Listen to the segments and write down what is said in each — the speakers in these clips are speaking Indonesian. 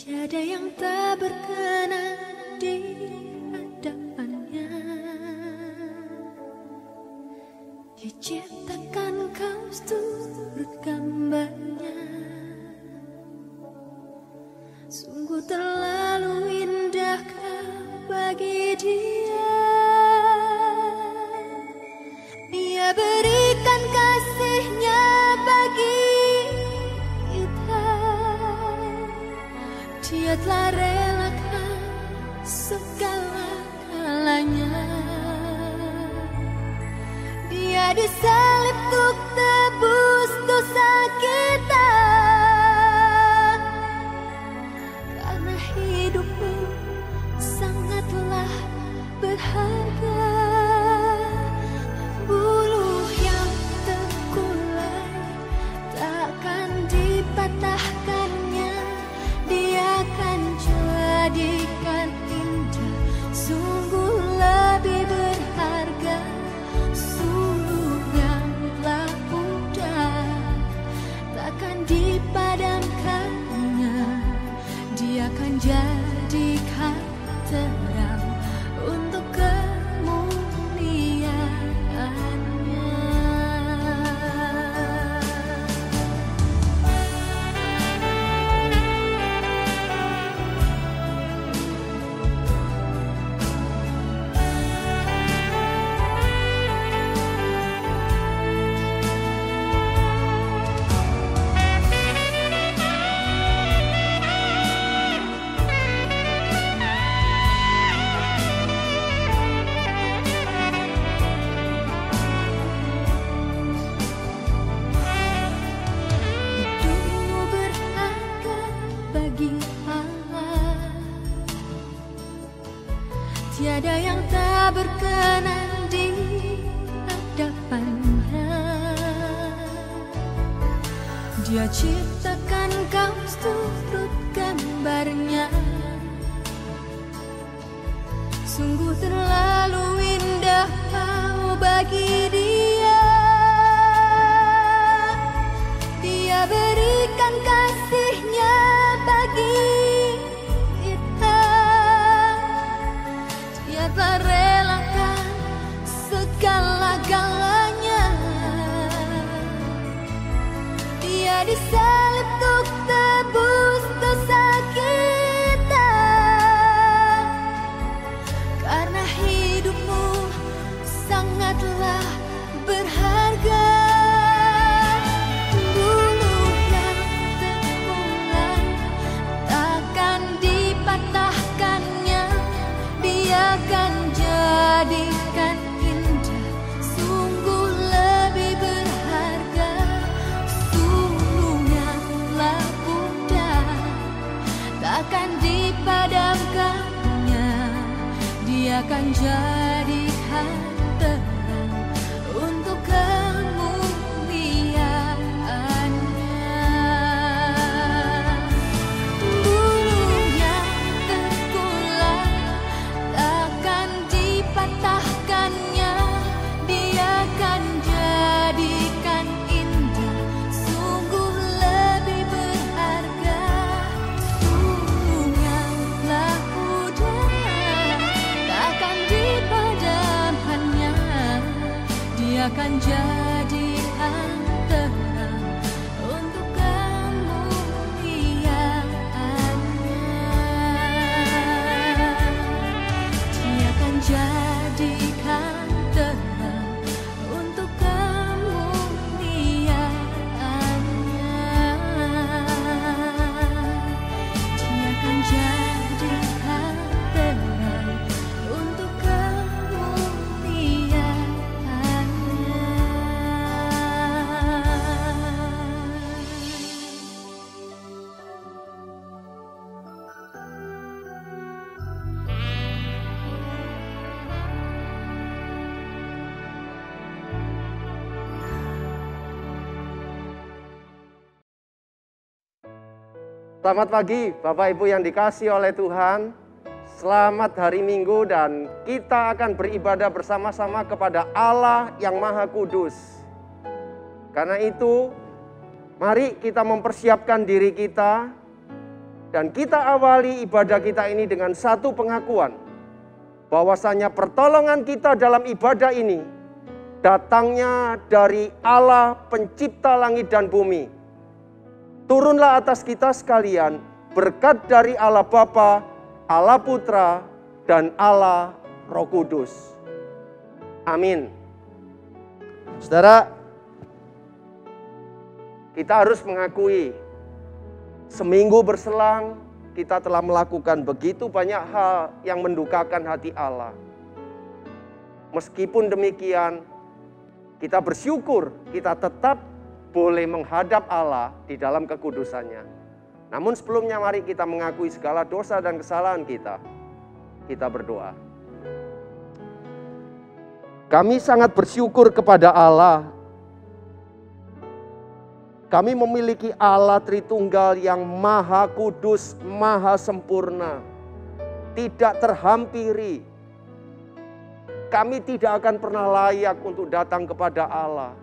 Tiada yang tak berkenan di hadapannya. Dia ciptakan kau seturut gambarnya. Sungguh terlalu indah kau bagi dia. Dia berikan kasihnya bagi kita. Dia telah relakan segala-galanya. Dia disalib untuk tebus dosa kita. Karena hidupmu sangatlah berharga. Buluh yang terkulai takkan dipatahkannya. Dia akan jadikan indah, sungguh lebih berharga. Sungguh yang telah pudar takkan dipadamkannya. Dia akan jadikan terang untuk kemuliaannya. Hidupmu berharga bagi Allah. Tiada yang tak berkenan di hadapannya. Dia ciptakan kau seturut gambarnya. Sungguh terlalu indah kau bagi dia. Dia berikan kasihnya bagi kita. Dia telah relakan segala-galanya. Dia disalib untuk tebus dosa kita. Karena hidupmu sangatlah berharga. Buluh yang terkulai takkan dipatahkannya. Dia akan jadikan indah, sungguh lebih berharga. Sungguh yang telah pudar takkan dipadamkannya. Dia akan jadikan terang untuk kemuliaannya. Buluh yang terkulai takkan dipatahkannya. Dia akan jadikan indah, sungguh lebih berharga. Sungguh yang telah pudar takkan dipadamkannya. Dia akan jadikan terang untuk kemuliaannya. Dia akan jadikan terang untuk kemuliaannya. Dia akan jadikan terang untuk Selamat pagi Bapak Ibu yang dikasihi oleh Tuhan. Selamat hari Minggu dan kita akan beribadah bersama-sama kepada Allah yang Maha Kudus. Karena itu, mari kita mempersiapkan diri kita Dan kita awali ibadah kita ini dengan satu pengakuan. Bahwasanya pertolongan kita dalam ibadah ini datangnya dari Allah pencipta langit dan bumi. Turunlah atas kita sekalian berkat dari Allah Bapa, Allah Putra, dan Allah Roh Kudus. Amin. Saudara, kita harus mengakui seminggu berselang kita telah melakukan begitu banyak hal yang mendukakan hati Allah. Meskipun demikian, kita bersyukur kita tetap boleh menghadap Allah di dalam kekudusannya. Namun sebelumnya mari kita mengakui segala dosa dan kesalahan kita. Kita berdoa. Kami sangat bersyukur kepada Allah. Kami memiliki Allah Tritunggal yang maha kudus, maha sempurna, tidak terhampiri. Kami tidak akan pernah layak untuk datang kepada Allah.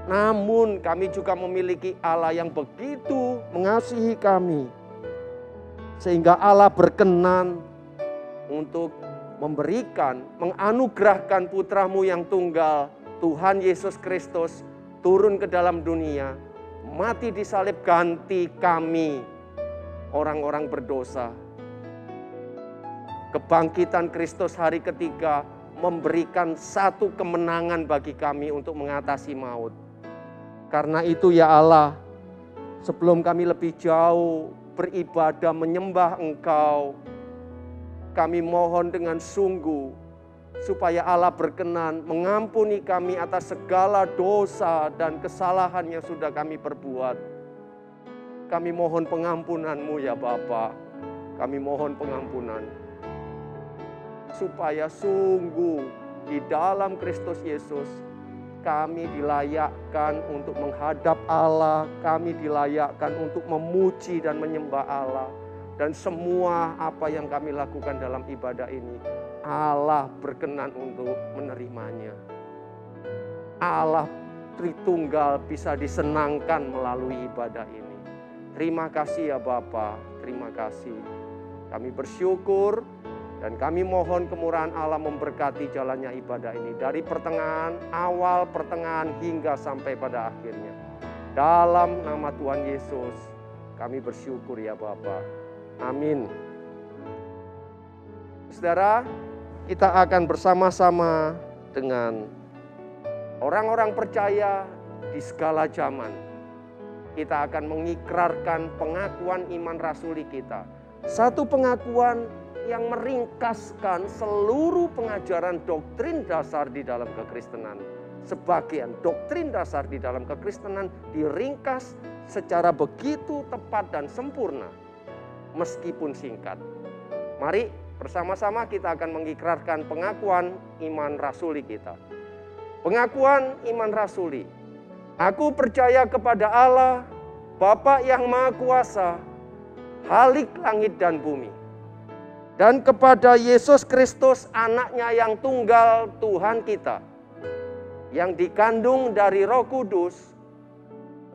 Namun kami juga memiliki Allah yang begitu mengasihi kami. Sehingga Allah berkenan untuk memberikan, menganugerahkan putra-Mu yang tunggal, Tuhan Yesus Kristus, turun ke dalam dunia, mati di salib ganti kami, orang-orang berdosa. Kebangkitan Kristus hari ketiga memberikan satu kemenangan bagi kami untuk mengatasi maut. Karena itu ya Allah, sebelum kami lebih jauh beribadah menyembah Engkau, kami mohon dengan sungguh supaya Allah berkenan mengampuni kami atas segala dosa dan kesalahan yang sudah kami perbuat. Kami mohon pengampunan-Mu ya Bapa. Kami mohon pengampunan. Supaya sungguh di dalam Kristus Yesus kami dilayakkan untuk menghadap Allah. Kami dilayakkan untuk memuji dan menyembah Allah. Dan semua apa yang kami lakukan dalam ibadah ini, Allah berkenan untuk menerimanya. Allah Tritunggal bisa disenangkan melalui ibadah ini. Terima kasih ya Bapa, terima kasih. Kami bersyukur dan kami mohon kemurahan Allah memberkati jalannya ibadah ini. Dari pertengahan, awal pertengahan hingga sampai pada akhirnya. Dalam nama Tuhan Yesus kami bersyukur ya Bapa. Amin. Saudara, kita akan bersama-sama dengan orang-orang percaya di segala zaman. Kita akan mengikrarkan pengakuan iman rasuli kita. Satu pengakuan yang meringkaskan seluruh pengajaran doktrin dasar di dalam kekristenan. Sebagian doktrin dasar di dalam kekristenan diringkas secara begitu tepat dan sempurna, meskipun singkat. Mari bersama-sama kita akan mengikrarkan pengakuan iman rasuli kita. Pengakuan iman rasuli. Aku percaya kepada Allah, Bapa yang Maha Kuasa, Khalik langit dan bumi. Dan kepada Yesus Kristus, anaknya yang tunggal Tuhan kita, yang dikandung dari Roh Kudus,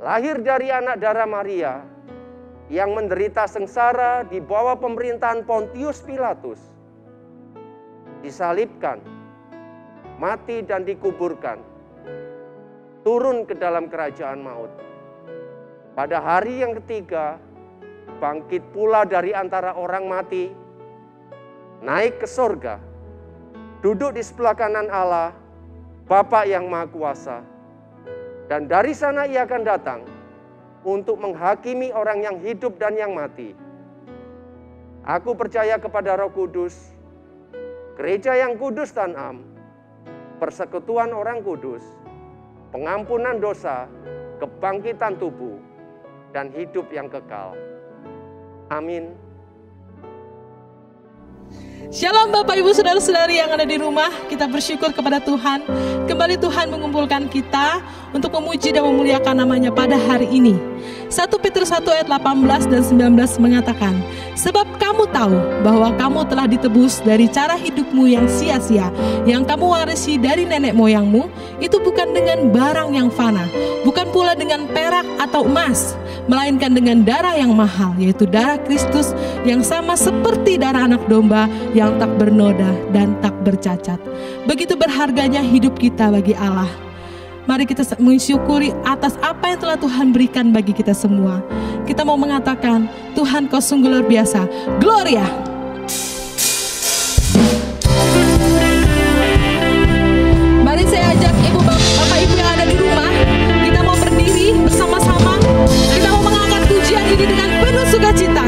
lahir dari anak darah Maria, yang menderita sengsara di bawah pemerintahan Pontius Pilatus, disalibkan, mati dan dikuburkan, turun ke dalam kerajaan maut. Pada hari yang ketiga, bangkit pula dari antara orang mati, naik ke sorga, duduk di sebelah kanan Allah, Bapa yang Maha Kuasa. Dan dari sana ia akan datang untuk menghakimi orang yang hidup dan yang mati. Aku percaya kepada Roh Kudus, gereja yang kudus dan am, persekutuan orang kudus, pengampunan dosa, kebangkitan tubuh, dan hidup yang kekal. Amin. Shalom Bapak Ibu Saudara-saudari yang ada di rumah, kita bersyukur kepada Tuhan. Kembali Tuhan mengumpulkan kita untuk memuji dan memuliakan namanya pada hari ini. 1 Petrus 1 ayat 18 dan 19 mengatakan, Sebab kamu tahu bahwa kamu telah ditebus dari cara hidupmu yang sia-sia, yang kamu warisi dari nenek moyangmu, itu bukan dengan barang yang fana, bukan pula dengan perak atau emas, melainkan dengan darah yang mahal, yaitu darah Kristus yang sama seperti darah anak domba yang tak bernoda dan tak bercacat. Begitu berharganya hidup kita bagi Allah. Mari kita mensyukuri atas apa yang telah Tuhan berikan bagi kita semua. Kita mau mengatakan, Tuhan kau sungguh luar biasa. Gloria. Mari saya ajak Bapak Ibu yang ada di rumah, kita mau berdiri bersama-sama. Kita mau mengangkat pujian ini dengan penuh sukacita.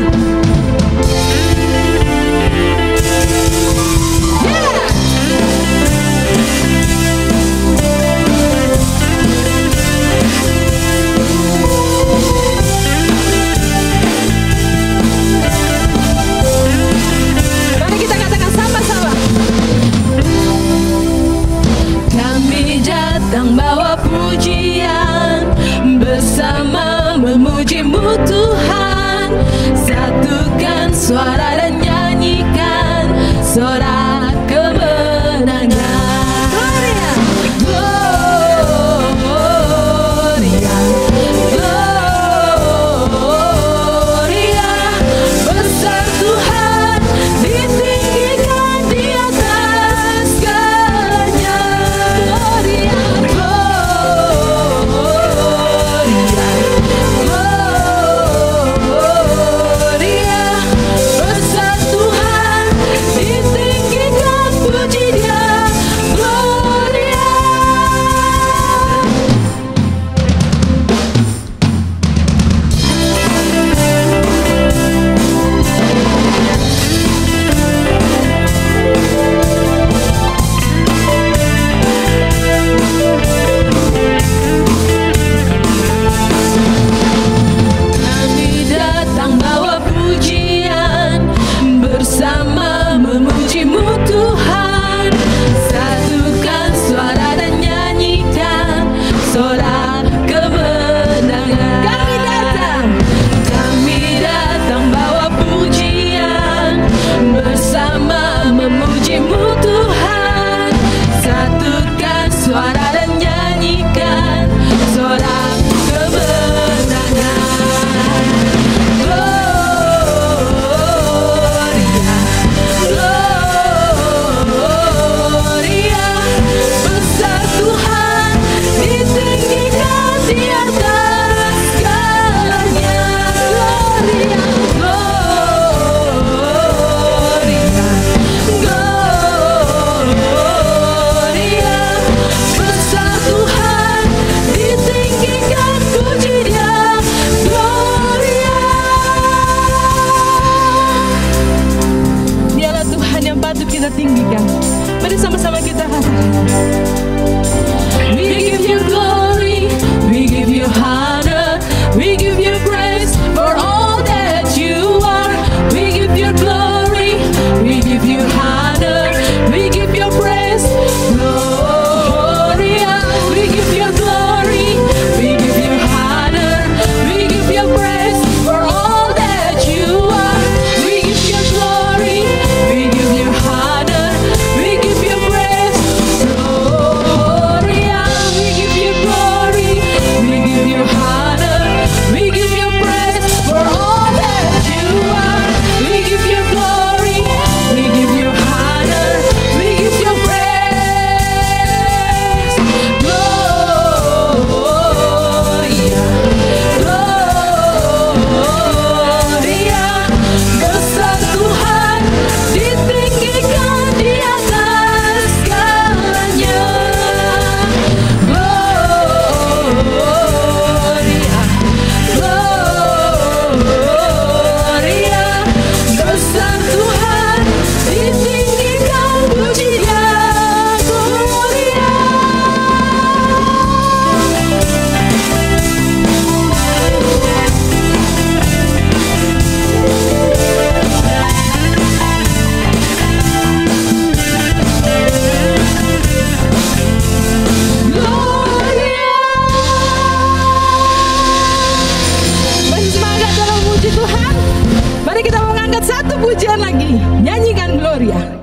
Datang bawa pujian, bersama memuji-Mu Tuhan. Satukan suara dan nyanyikan sorak kemenangan. Gloria, Gloria, Gloria. Besar Tuhan, ditinggikan di atas segalanya. Gloria, Gloria, Gloria. Besar pujian lagi, nyanyikan Gloria.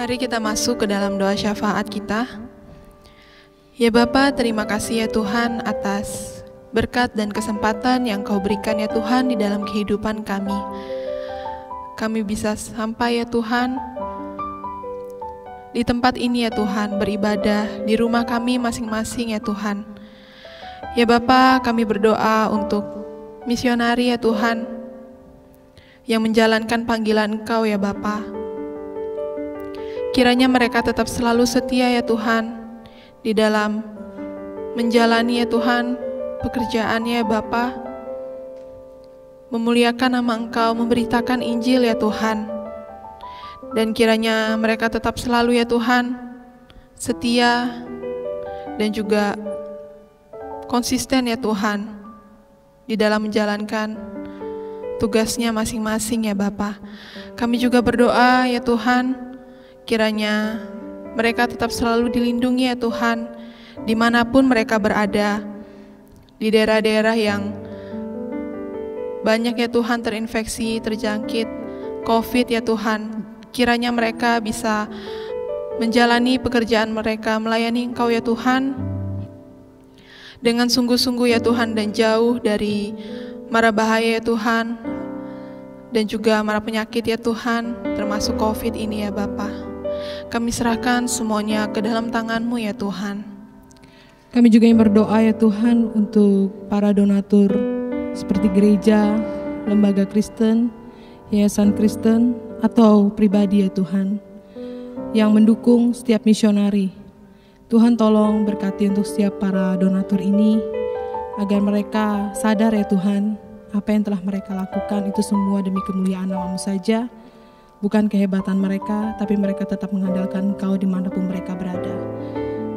Mari kita masuk ke dalam doa syafaat kita. Ya Bapa, terima kasih ya Tuhan atas berkat dan kesempatan yang Kau berikan ya Tuhan di dalam kehidupan kami. Kami bisa sampai ya Tuhan di tempat ini ya Tuhan, beribadah di rumah kami masing-masing ya Tuhan. Ya Bapa, kami berdoa untuk misionari ya Tuhan yang menjalankan panggilan Engkau ya Bapa. Kiranya mereka tetap selalu setia ya Tuhan di dalam menjalani ya Tuhan pekerjaannya ya Bapa, memuliakan nama Engkau, memberitakan Injil ya Tuhan. Dan kiranya mereka tetap selalu ya Tuhan setia dan juga konsisten ya Tuhan di dalam menjalankan tugasnya masing-masing ya Bapa. Kami juga berdoa ya Tuhan, Kiranya mereka tetap selalu dilindungi ya Tuhan, dimanapun mereka berada, di daerah-daerah yang banyak ya Tuhan terinfeksi, terjangkit COVID ya Tuhan. Kiranya mereka bisa menjalani pekerjaan mereka, melayani Engkau ya Tuhan, dengan sungguh-sungguh ya Tuhan, dan jauh dari mara bahaya ya Tuhan, dan juga mara penyakit ya Tuhan, termasuk COVID ini ya Bapa. Kami serahkan semuanya ke dalam tangan-Mu ya Tuhan. Kami juga yang berdoa ya Tuhan untuk para donatur seperti gereja, lembaga Kristen, yayasan Kristen, atau pribadi ya Tuhan, yang mendukung setiap misionari. Tuhan tolong berkati untuk setiap para donatur ini, agar mereka sadar ya Tuhan, apa yang telah mereka lakukan itu semua demi kemuliaan nama-Mu saja. Bukan kehebatan mereka, tapi mereka tetap mengandalkan Engkau dimanapun mereka berada.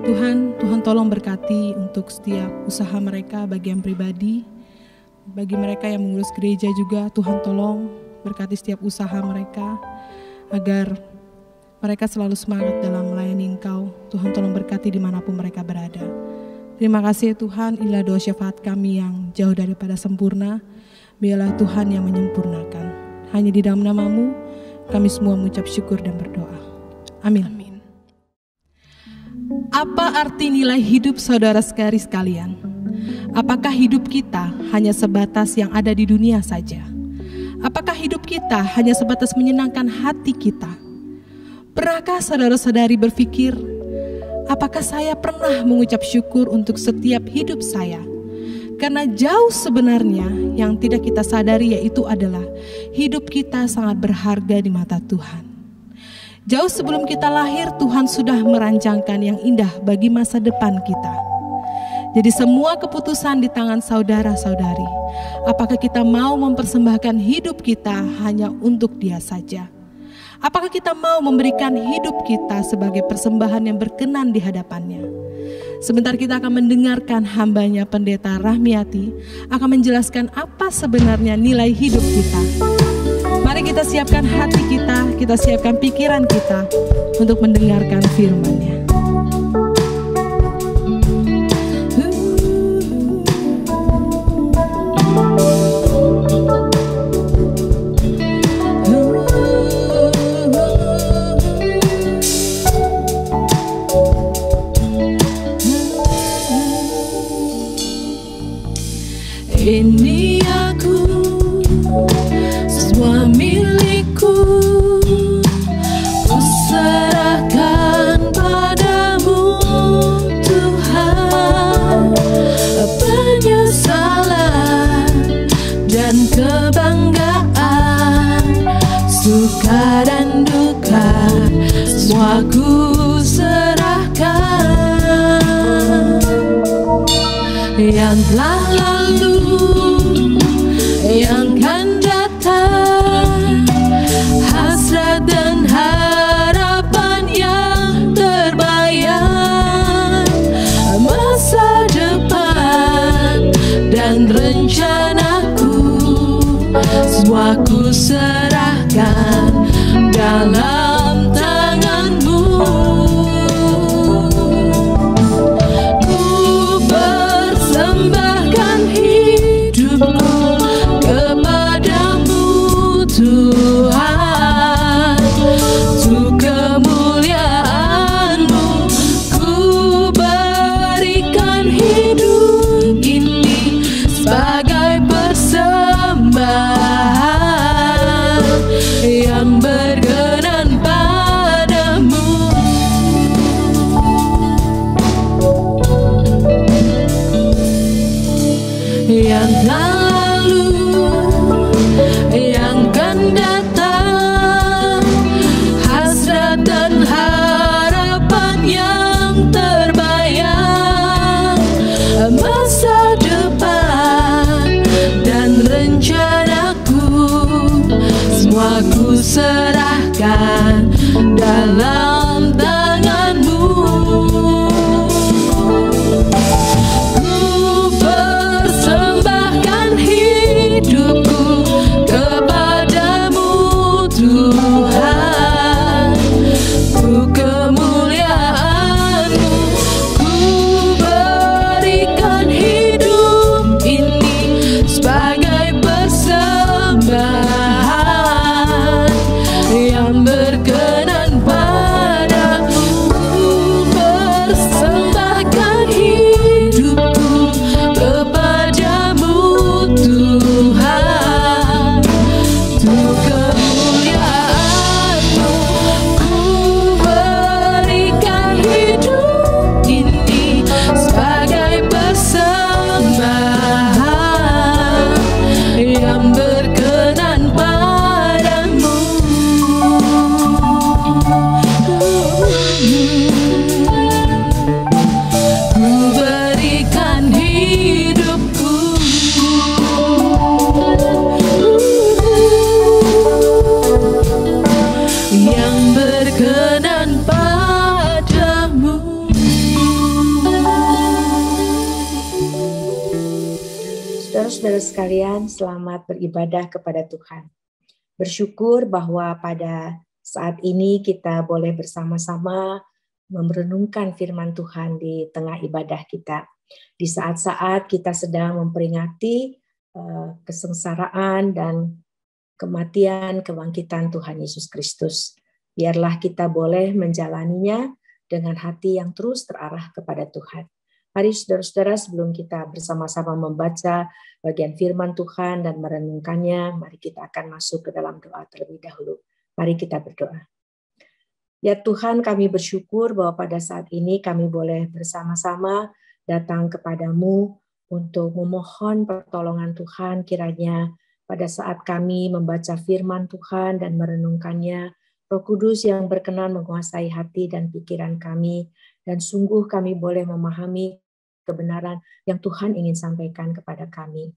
Tuhan tolong berkati untuk setiap usaha mereka, bagi yang pribadi, bagi mereka yang mengurus gereja juga. Tuhan tolong berkati setiap usaha mereka, agar mereka selalu semangat dalam melayani Engkau. Tuhan tolong berkati dimanapun mereka berada. Terima kasih Tuhan, inilah doa syafaat kami yang jauh daripada sempurna. Biarlah Tuhan yang menyempurnakan. Hanya di dalam nama-Mu kami semua mengucap syukur dan berdoa. Amin. Amin. Apa arti nilai hidup saudara sekalian? Apakah hidup kita hanya sebatas yang ada di dunia saja? Apakah hidup kita hanya sebatas menyenangkan hati kita? Pernahkah saudara-saudari berpikir, apakah saya pernah mengucap syukur untuk setiap hidup saya? Karena jauh sebenarnya yang tidak kita sadari yaitu adalah hidup kita sangat berharga di mata Tuhan. Jauh sebelum kita lahir, Tuhan sudah merancangkan yang indah bagi masa depan kita. Jadi semua keputusan di tangan saudara-saudari. Apakah kita mau mempersembahkan hidup kita hanya untuk Dia saja? Apakah kita mau memberikan hidup kita sebagai persembahan yang berkenan di hadapannya? Sebentar kita akan mendengarkan hambanya Pendeta Rahmiati akan menjelaskan apa sebenarnya nilai hidup kita. Mari kita siapkan hati kita siapkan pikiran kita untuk mendengarkan firman-Nya. Ini aku, semua milikku, ku serahkan padamu Tuhan. Penyesalan dan kebanggaan, suka dan duka, semua ku serahkan. Yang telah lalu, yang akan datang, hasrat dan harapan yang terbayang, masa depan dan rencanaku, semua ku serahkan dalam tangan-Mu. Persembahkan hidupku kepadamu Tuhan, untuk kemuliaan-Mu ku berikan hidup ini sebagai persembahan yang berkenan padamu. Yang lalu, yang akan datang, hasrat dan harapan yang terbayang, masa depan dan rencanaku, semua ku serahkan dalam tangan-Mu. Hidupku kepadamu Tuhan, ku Saudara-saudara sekalian, selamat beribadah kepada Tuhan. Bersyukur bahwa pada saat ini kita boleh bersama-sama merenungkan firman Tuhan di tengah ibadah kita. Di saat-saat kita sedang memperingati kesengsaraan dan kematian, kebangkitan Tuhan Yesus Kristus. Biarlah kita boleh menjalaninya dengan hati yang terus terarah kepada Tuhan. Mari saudara-saudara, sebelum kita bersama-sama membaca bagian firman Tuhan dan merenungkannya, mari kita akan masuk ke dalam doa terlebih dahulu. Mari kita berdoa. Ya Tuhan, kami bersyukur bahwa pada saat ini kami boleh bersama-sama datang kepadamu untuk memohon pertolongan Tuhan. Kiranya pada saat kami membaca firman Tuhan dan merenungkannya, Roh Kudus yang berkenan menguasai hati dan pikiran kami, dan sungguh kami boleh memahami kebenaran yang Tuhan ingin sampaikan kepada kami.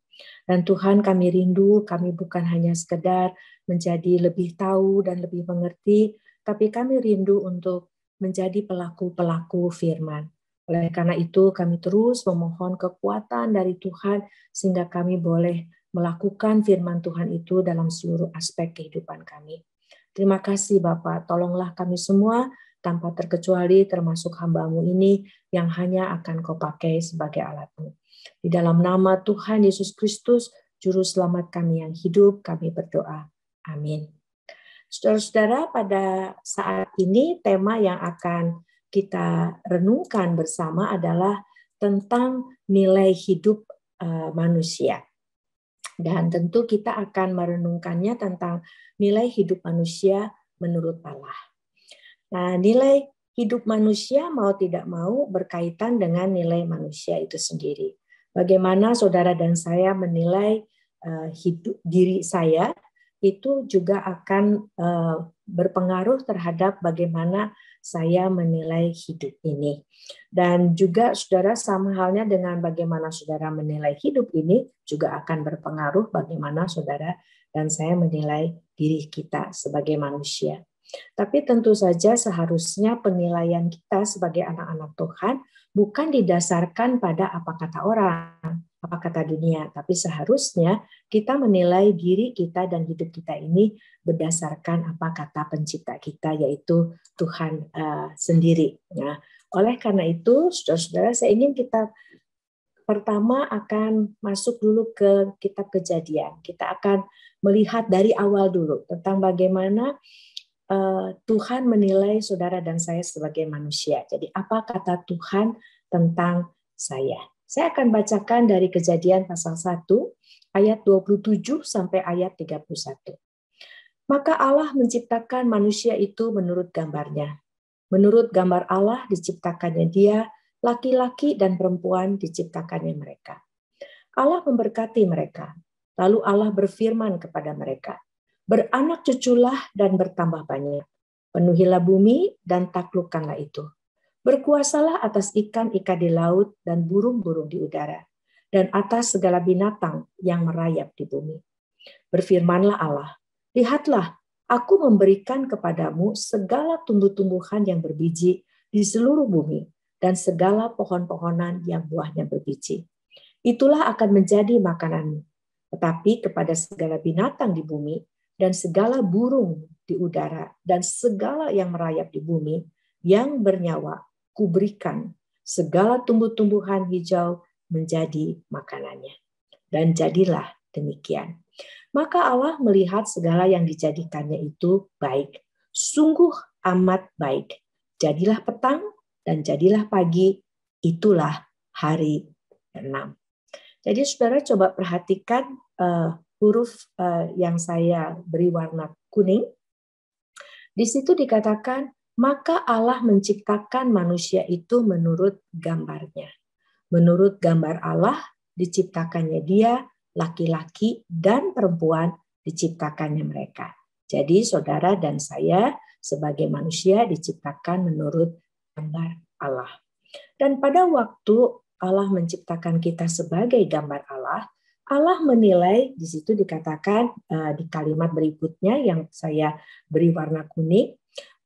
Dan Tuhan, kami rindu, kami bukan hanya sekedar menjadi lebih tahu dan lebih mengerti, tapi kami rindu untuk menjadi pelaku-pelaku firman. Oleh karena itu, kami terus memohon kekuatan dari Tuhan, sehingga kami boleh melakukan firman Tuhan itu dalam seluruh aspek kehidupan kami. Terima kasih Bapak, tolonglah kami semua, tanpa terkecuali termasuk hamba-Mu ini yang hanya akan Kau pakai sebagai alat-Mu. Di dalam nama Tuhan Yesus Kristus, Juru Selamat kami yang hidup, kami berdoa. Amin. Saudara-saudara, pada saat ini tema yang akan kita renungkan bersama adalah tentang nilai hidup manusia. Dan tentu kita akan merenungkannya tentang nilai hidup manusia menurut Allah. Nah, nilai hidup manusia mau tidak mau berkaitan dengan nilai manusia itu sendiri. Bagaimana saudara dan saya menilai hidup diri saya itu juga akan berpengaruh terhadap bagaimana saya menilai hidup ini. Dan juga saudara, sama halnya dengan bagaimana saudara menilai hidup ini juga akan berpengaruh bagaimana saudara dan saya menilai diri kita sebagai manusia. Tapi tentu saja seharusnya penilaian kita sebagai anak-anak Tuhan bukan didasarkan pada apa kata orang, apa kata dunia, tapi seharusnya kita menilai diri kita dan hidup kita ini berdasarkan apa kata pencipta kita, yaitu Tuhan sendiri. Nah, oleh karena itu, saudara-saudara, saya ingin kita pertama akan masuk dulu ke kitab Kejadian. Kita akan melihat dari awal dulu tentang bagaimana Tuhan menilai saudara dan saya sebagai manusia. Jadi apa kata Tuhan tentang saya? Saya akan bacakan dari Kejadian pasal 1 ayat 27 sampai ayat 31. Maka Allah menciptakan manusia itu menurut gambarnya. Menurut gambar Allah diciptakannya dia, laki-laki dan perempuan diciptakannya mereka. Allah memberkati mereka. Lalu Allah berfirman kepada mereka, beranak cuculah dan bertambah banyak. Penuhilah bumi dan taklukkanlah itu. Berkuasalah atas ikan-ikan di laut dan burung-burung di udara, dan atas segala binatang yang merayap di bumi. Berfirmanlah Allah, lihatlah, aku memberikan kepadamu segala tumbuh-tumbuhan yang berbiji di seluruh bumi, dan segala pohon-pohonan yang buahnya berbiji. Itulah akan menjadi makananmu. Tetapi kepada segala binatang di bumi, dan segala burung di udara, dan segala yang merayap di bumi, yang bernyawa, kuberikan segala tumbuh-tumbuhan hijau menjadi makanannya. Dan jadilah demikian. Maka Allah melihat segala yang dijadikannya itu baik, sungguh amat baik. Jadilah petang dan jadilah pagi, itulah hari ke-6. Jadi saudara coba perhatikan huruf yang saya beri warna kuning. Di situ dikatakan, maka Allah menciptakan manusia itu menurut gambarnya. Menurut gambar Allah diciptakannya dia, laki-laki dan perempuan diciptakannya mereka. Jadi saudara dan saya sebagai manusia diciptakan menurut gambar Allah. Dan pada waktu Allah menciptakan kita sebagai gambar Allah, Allah menilai, di situ dikatakan di kalimat berikutnya yang saya beri warna kuning,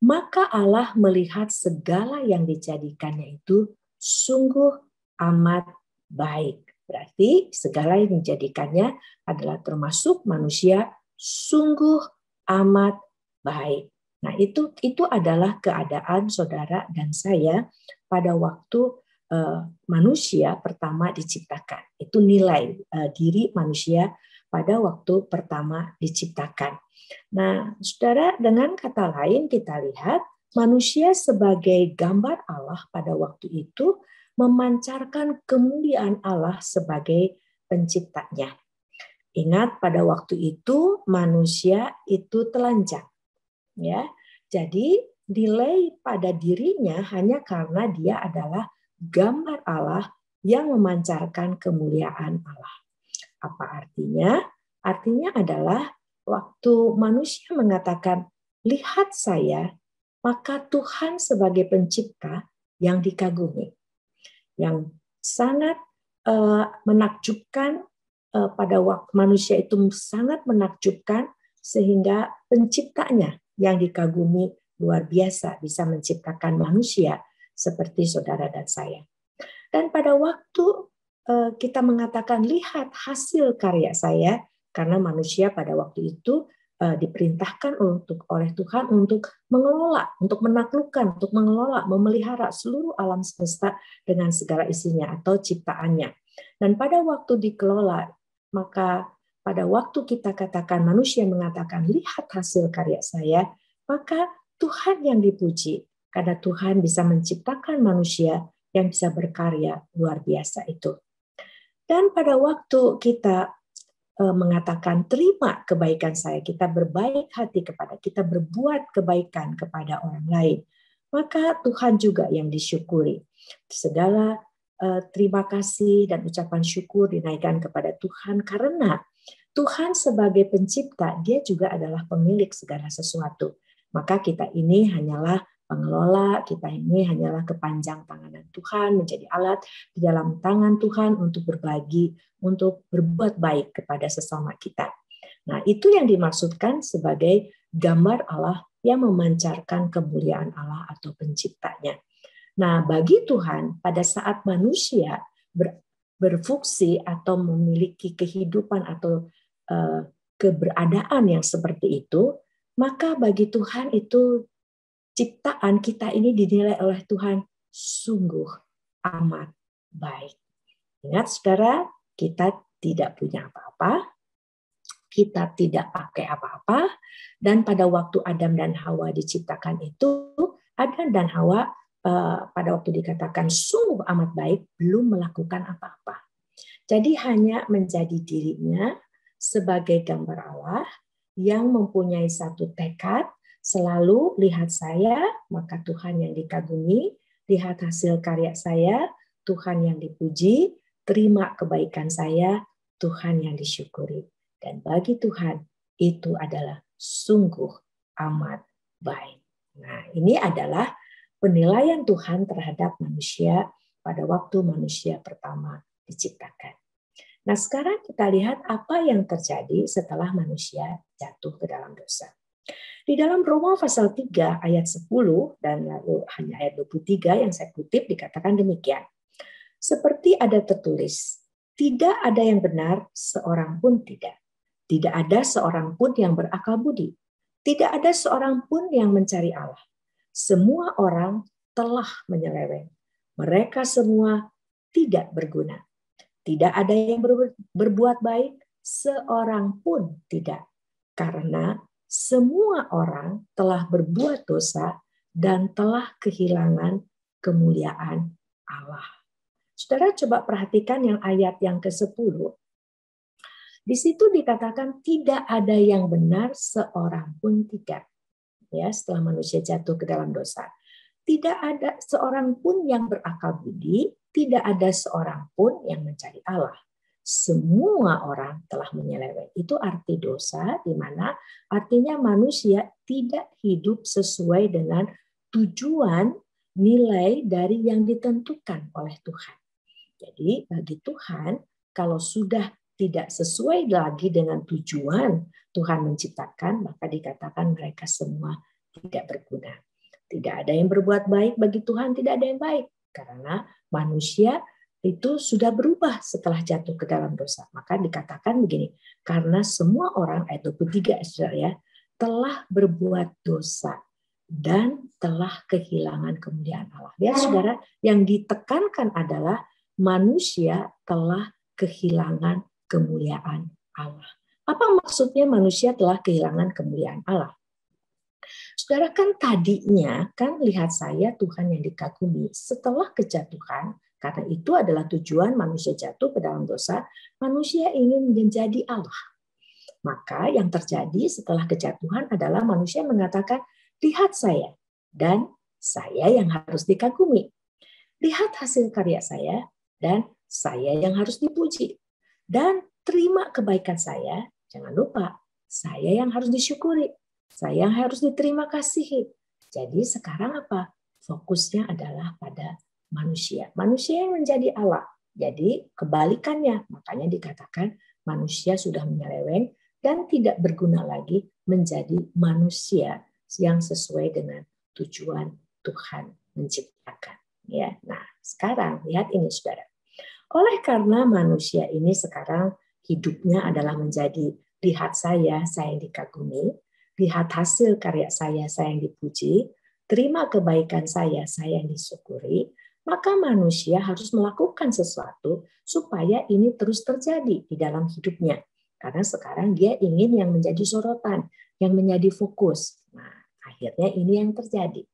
maka Allah melihat segala yang dijadikannya itu sungguh amat baik. Berarti segala yang menjadikannya adalah termasuk manusia sungguh amat baik. Nah, itu adalah keadaan saudara dan saya pada waktu manusia pertama diciptakan. Itu nilai diri manusia pada waktu pertama diciptakan. Nah, saudara, dengan kata lain kita lihat manusia sebagai gambar Allah pada waktu itu memancarkan kemuliaan Allah sebagai penciptanya. Ingat pada waktu itu manusia itu telanjang, ya. Jadi nilai pada dirinya hanya karena dia adalah gambar Allah yang memancarkan kemuliaan Allah. Apa artinya? Artinya adalah waktu manusia mengatakan, lihat saya, maka Tuhan sebagai pencipta yang dikagumi, yang sangat menakjubkan pada waktu manusia itu sangat menakjubkan sehingga penciptanya yang dikagumi luar biasa bisa menciptakan manusia seperti saudara dan saya. Dan pada waktu kita mengatakan lihat hasil karya saya, karena manusia pada waktu itu diperintahkan oleh Tuhan untuk mengelola, untuk menaklukkan, untuk mengelola, memelihara seluruh alam semesta dengan segala isinya atau ciptaannya. Dan pada waktu dikelola, maka pada waktu kita katakan manusia mengatakan lihat hasil karya saya, maka Tuhan yang dipuji karena Tuhan bisa menciptakan manusia yang bisa berkarya luar biasa itu. Dan pada waktu kita mengatakan terima kebaikan saya, kita berbaik hati kepada, kita berbuat kebaikan kepada orang lain, maka Tuhan juga yang disyukuri. Segala terima kasih dan ucapan syukur dinaikkan kepada Tuhan karena Tuhan sebagai pencipta, dia juga adalah pemilik segala sesuatu. Maka kita ini hanyalah pengelola, kita ini hanyalah kepanjang tanganan Tuhan, menjadi alat di dalam tangan Tuhan untuk berbagi, untuk berbuat baik kepada sesama kita. Nah, itu yang dimaksudkan sebagai gambar Allah yang memancarkan kemuliaan Allah atau penciptanya. Nah, bagi Tuhan, pada saat manusia berfungsi atau memiliki kehidupan atau keberadaan yang seperti itu, maka bagi Tuhan itu ciptaan kita ini dinilai oleh Tuhan sungguh amat baik. Ingat saudara, kita tidak punya apa-apa, kita tidak pakai apa-apa, dan pada waktu Adam dan Hawa diciptakan itu, Adam dan Hawa pada waktu dikatakan sungguh amat baik, belum melakukan apa-apa. Jadi hanya menjadi dirinya sebagai gambar Allah yang mempunyai satu tekad, selalu lihat saya, maka Tuhan yang dikagumi, lihat hasil karya saya, Tuhan yang dipuji, terima kebaikan saya, Tuhan yang disyukuri. Dan bagi Tuhan, itu adalah sungguh amat baik. Nah, ini adalah penilaian Tuhan terhadap manusia pada waktu manusia pertama diciptakan. Nah, sekarang kita lihat apa yang terjadi setelah manusia jatuh ke dalam dosa. Di dalam Roma pasal 3 ayat 10 dan lalu hanya ayat 23 yang saya kutip dikatakan demikian. Seperti ada tertulis, tidak ada yang benar seorang pun tidak. Tidak ada seorang pun yang berakal budi. Tidak ada seorang pun yang mencari Allah. Semua orang telah menyeleweng. Mereka semua tidak berguna. Tidak ada yang berbuat baik, seorang pun tidak. Karena semua orang telah berbuat dosa dan telah kehilangan kemuliaan Allah. Saudara coba perhatikan yang ayat yang ke-10. Di situ dikatakan tidak ada yang benar seorang pun tidak. Ya, setelah manusia jatuh ke dalam dosa. Tidak ada seorang pun yang berakal budi, tidak ada seorang pun yang mencari Allah. Semua orang telah menyeleweng. Itu arti dosa, di mana artinya manusia tidak hidup sesuai dengan tujuan nilai dari yang ditentukan oleh Tuhan. Jadi bagi Tuhan, kalau sudah tidak sesuai lagi dengan tujuan Tuhan menciptakan, maka dikatakan mereka semua tidak berguna. Tidak ada yang berbuat baik bagi Tuhan, tidak ada yang baik. Karena manusia itu sudah berubah setelah jatuh ke dalam dosa. Maka dikatakan begini, karena semua orang, ayat 23 saudara ya, telah berbuat dosa dan telah kehilangan kemuliaan Allah. Ya saudara, yang ditekankan adalah manusia telah kehilangan kemuliaan Allah. Apa maksudnya manusia telah kehilangan kemuliaan Allah? Saudara, kan tadinya, kan lihat saya Tuhan yang dikagumi setelah kejatuhan, karena itu adalah tujuan manusia jatuh ke dalam dosa, manusia ingin menjadi Allah. Maka yang terjadi setelah kejatuhan adalah manusia mengatakan, lihat saya, dan saya yang harus dikagumi. Lihat hasil karya saya, dan saya yang harus dipuji. Dan terima kebaikan saya, jangan lupa, saya yang harus disyukuri. Saya yang harus diterima kasihi. Jadi sekarang apa? Fokusnya adalah pada manusia. Manusia yang menjadi Allah. Jadi kebalikannya. Makanya dikatakan manusia sudah menyeleweng dan tidak berguna lagi menjadi manusia yang sesuai dengan tujuan Tuhan menciptakan. Ya, nah sekarang lihat ini saudara. Oleh karena manusia ini sekarang hidupnya adalah menjadi lihat saya yang dikagumi, lihat hasil karya saya yang dipuji, terima kebaikan saya yang disyukuri, maka manusia harus melakukan sesuatu supaya ini terus terjadi di dalam hidupnya. Karena sekarang dia ingin yang menjadi sorotan, yang menjadi fokus. Nah, akhirnya ini yang terjadi.